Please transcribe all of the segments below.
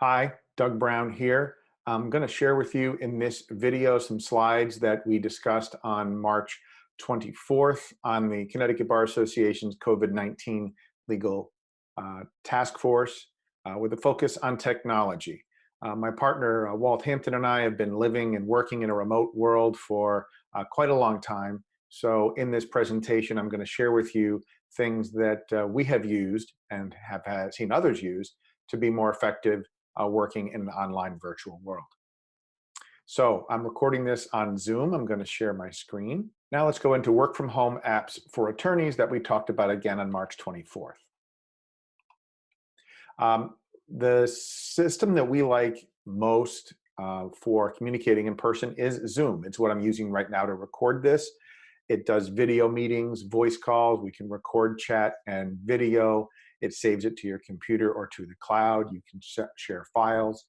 Hi, Doug Brown here. I'm going to share with you in this video some slides that we discussed on March 24th on the Connecticut Bar Association's COVID-19 legal task force with a focus on technology. My partner, Walt Hampton, and I have been living and working in a remote world for quite a long time. So in this presentation, I'm going to share with you things that we have used and have seen others use to be more effective working in an online virtual world. So I'm recording this on Zoom. I'm going to share my screen. Now let's go into work from home apps for attorneys that we talked about again on March 24th. The system that we like most for communicating in person is Zoom. It's what I'm using right now to record this. It does video meetings, voice calls. We can record chat and video. It saves it to your computer or to the cloud. You can share files.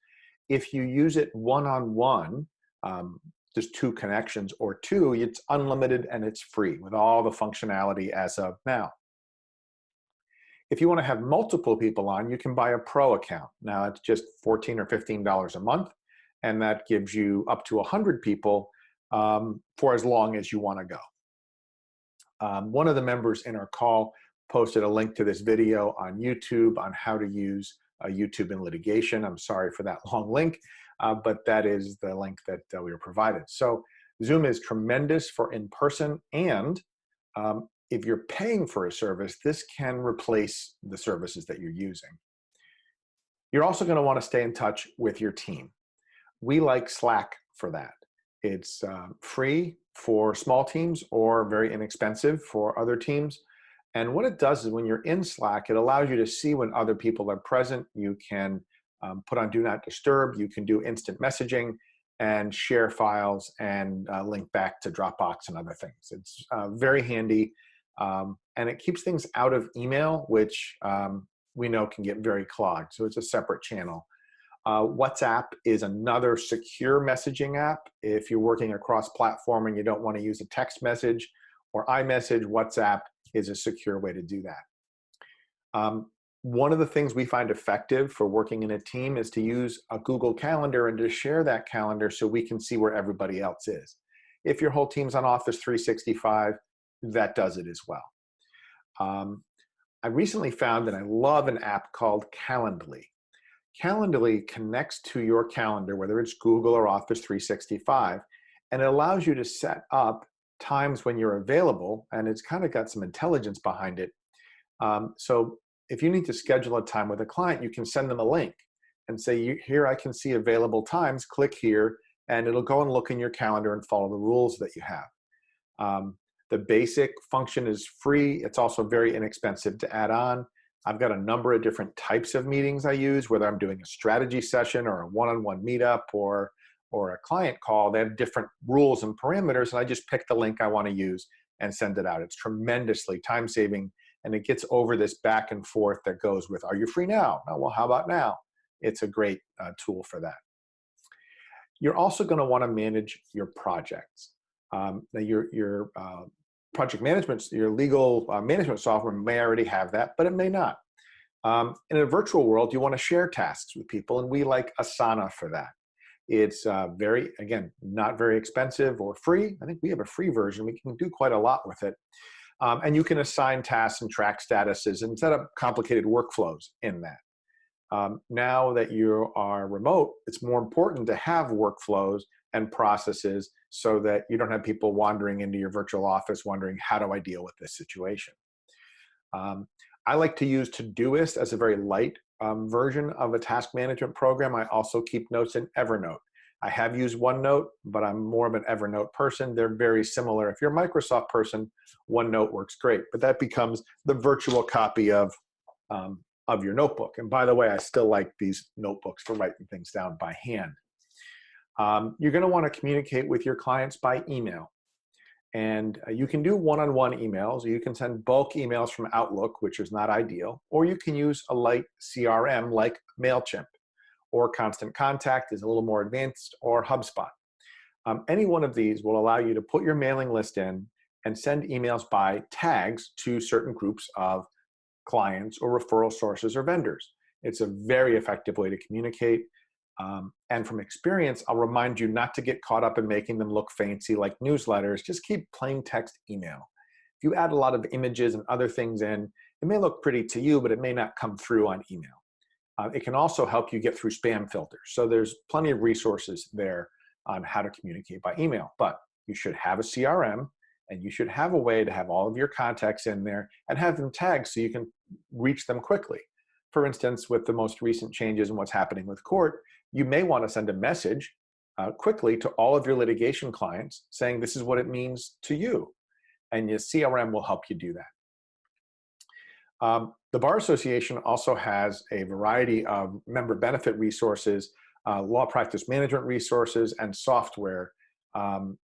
If you use it one-on-one, there's two connections or two, it's unlimited and it's free with all the functionality as of now. If you want to have multiple people on, you can buy a pro account. Now it's just $14 or $15 a month, and that gives you up to 100 people for as long as you want to go. One of the members in our call posted a link to this video on YouTube on how to use YouTube in litigation. I'm sorry for that long link, but that is the link that we were provided. So Zoom is tremendous for in-person, and if you're paying for a service, this can replace the services that you're using. You're also going to want to stay in touch with your team. We like Slack for that. It's free for small teams or very inexpensive for other teams. And what it does is when you're in Slack, it allows you to see when other people are present. You can put on Do Not Disturb. You can do instant messaging and share files and link back to Dropbox and other things. It's very handy. And it keeps things out of email, which we know can get very clogged. So it's a separate channel. WhatsApp is another secure messaging app. If you're working across platform and you don't want to use a text message or iMessage, WhatsApp is a secure way to do that. One of the things we find effective for working in a team is to use a Google Calendar and to share that calendar so we can see where everybody else is. If your whole team's on Office 365, that does it as well. I recently found that I love an app called Calendly. Calendly connects to your calendar, whether it's Google or Office 365, and it allows you to set up times when you're available, and it's kind of got some intelligence behind it. So if you need to schedule a time with a client, you can send them a link and say, here I can see available times, click here, and it'll go and look in your calendar and follow the rules that you have. The basic function is free. It's also very inexpensive to add on. I've got a number of different types of meetings I use, whether I'm doing a strategy session or a one-on-one meetup or a client call. They have different rules and parameters, and I just pick the link I want to use and send it out. It's tremendously time-saving, and it gets over this back and forth that goes with, are you free now? Oh, well, how about now? It's a great tool for that. You're also going to want to manage your projects. Now your project management, your legal management software may already have that, but it may not. In a virtual world, you want to share tasks with people, and we like Asana for that. It's again, not very expensive or free. I think we have a free version. We can do quite a lot with it. And you can assign tasks and track statuses and set up complicated workflows in that. Now that you are remote, it's more important to have workflows and processes so that you don't have people wandering into your virtual office wondering, how do I deal with this situation? I like to use Todoist as a very light version of a task management program. I also keep notes in Evernote. I have used OneNote, but I'm more of an Evernote person. They're very similar. If you're a Microsoft person, OneNote works great, but that becomes the virtual copy of your notebook. And by the way, I still like these notebooks for writing things down by hand. You're going to want to communicate with your clients by email. And you can do one-on-one emails. You can send bulk emails from Outlook, which is not ideal. Or you can use a light CRM like MailChimp. Or Constant Contact is a little more advanced, or HubSpot. Any one of these will allow you to put your mailing list in and send emails by tags to certain groups of clients or referral sources or vendors. It's a very effective way to communicate. And from experience, I'll remind you not to get caught up in making them look fancy like newsletters. Just keep plain text email. If you add a lot of images and other things in, it may look pretty to you, but it may not come through on email. It can also help you get through spam filters. So there's plenty of resources there on how to communicate by email. But you should have a CRM, and you should have a way to have all of your contacts in there and have them tagged so you can reach them quickly. For instance, with the most recent changes and what's happening with court, you may want to send a message quickly to all of your litigation clients saying this is what it means to you. And your CRM will help you do that. The Bar Association also has a variety of member benefit resources, law practice management resources, and software.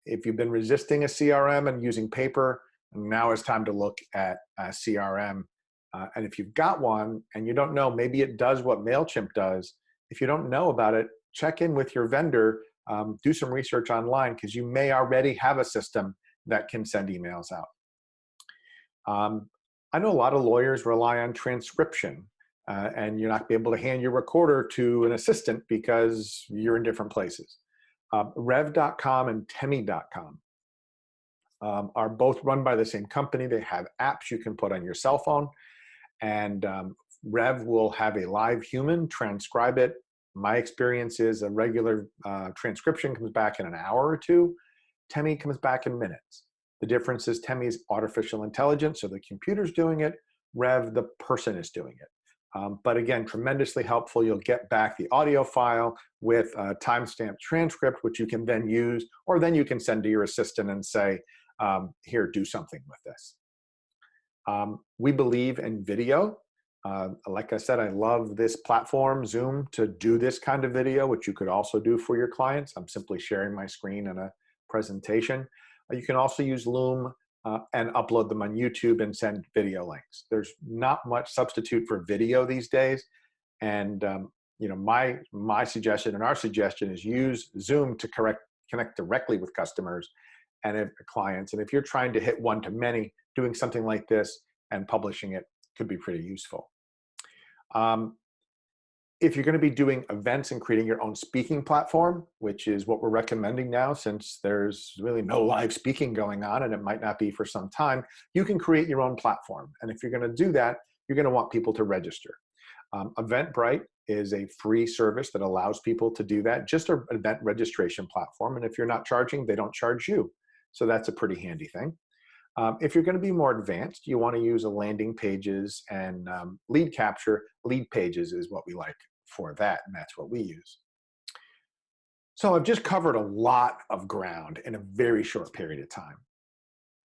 If you've been resisting a CRM and using paper, now it's time to look at a CRM. And if you've got one and you don't know, maybe it does what MailChimp does. If you don't know about it, check in with your vendor, do some research online, because you may already have a system that can send emails out. I know a lot of lawyers rely on transcription, and you're not be able to hand your recorder to an assistant because you're in different places. Rev.com and Temi.com are both run by the same company. They have apps you can put on your cell phone, and Rev will have a live human transcribe it. My experience is a regular transcription comes back in an hour or two. Temi comes back in minutes. The difference is Temi is artificial intelligence, so the computer's doing it. Rev, the person is doing it. But again, tremendously helpful. You'll get back the audio file with a timestamped transcript, which you can then use, or then you can send to your assistant and say, here, do something with this. We believe in video. Like I said, I love this platform, Zoom, to do this kind of video, which you could also do for your clients. I'm simply sharing my screen in a presentation. You can also use Loom and upload them on YouTube and send video links. There's not much substitute for video these days. And you know, my suggestion and our suggestion is use Zoom to connect directly with customers and clients. And if you're trying to hit one-to-many, doing something like this and publishing it could be pretty useful. If you're going to be doing events and creating your own speaking platform, which is what we're recommending now since there's really no live speaking going on and it might not be for some time, you can create your own platform. And if you're going to do that, you're going to want people to register. Eventbrite is a free service that allows people to do that, just an event registration platform. And if you're not charging, they don't charge you. So that's a pretty handy thing. If you're going to be more advanced, you want to use a landing pages and lead capture. Lead pages is what we like for that, and that's what we use. So I've just covered a lot of ground in a very short period of time.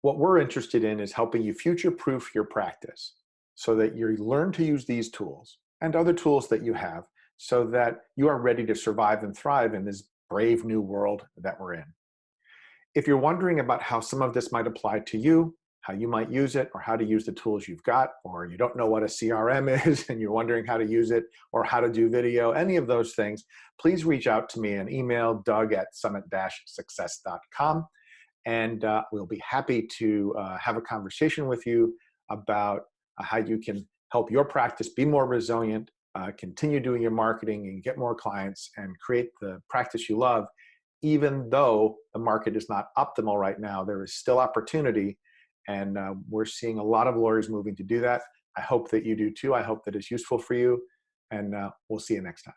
What we're interested in is helping you future-proof your practice so that you learn to use these tools and other tools that you have so that you are ready to survive and thrive in this brave new world that we're in. If you're wondering about how some of this might apply to you, how you might use it, or how to use the tools you've got, or you don't know what a CRM is and you're wondering how to use it or how to do video, any of those things, please reach out to me and email doug@summit-success.com. And we'll be happy to have a conversation with you about how you can help your practice be more resilient, continue doing your marketing and get more clients and create the practice you love. Even though the market is not optimal right now, there is still opportunity, and we're seeing a lot of lawyers moving to do that. I hope that you do too. I hope that it's useful for you, and we'll see you next time.